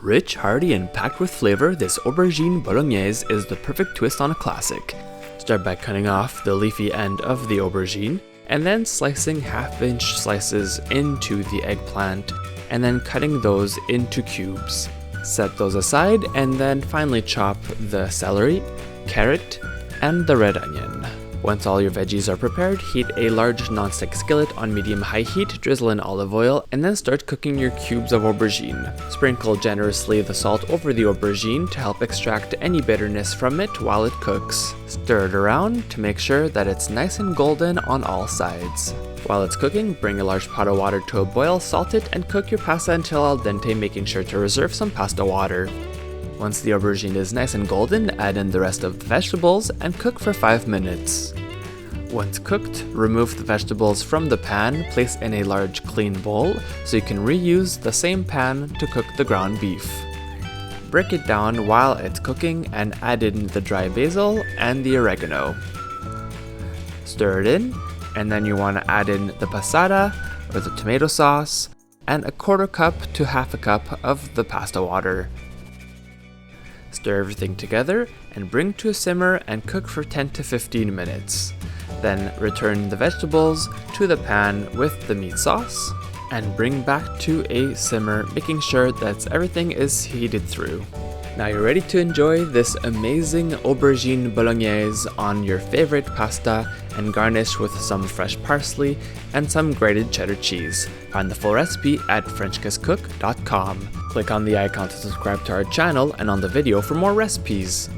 Rich, hearty, and packed with flavor, this Aubergine Bolognaise is the perfect twist on a classic. Start by cutting off the leafy end of the aubergine, and then slicing half-inch slices into the eggplant, and then cutting those into cubes. Set those aside, and then finally chop the celery, carrot, and the red onion. Once all your veggies are prepared, heat a large non-stick skillet on medium-high heat, drizzle in olive oil, and then start cooking your cubes of aubergine. Sprinkle generously the salt over the aubergine to help extract any bitterness from it while it cooks. Stir it around to make sure that it's nice and golden on all sides. While it's cooking, bring a large pot of water to a boil, salt it, and cook your pasta until al dente, making sure to reserve some pasta water. Once the aubergine is nice and golden, add in the rest of the vegetables and cook for 5 minutes. Once cooked, remove the vegetables from the pan, place in a large clean bowl so you can reuse the same pan to cook the ground beef. Break it down while it's cooking and add in the dry basil and the oregano. Stir it in, and then you want to add in the passata or the tomato sauce and a 1/4 cup to 1/2 cup of the pasta water. Stir everything together and bring to a simmer and cook for 10 to 15 minutes. Then return the vegetables to the pan with the meat sauce and bring back to a simmer, making sure that everything is heated through. Now you're ready to enjoy this amazing Aubergine Bolognaise on your favorite pasta and garnish with some fresh parsley and some grated cheddar cheese. Find the full recipe at FrenchKissCook.com. Click on the icon to subscribe to our channel and on the video for more recipes.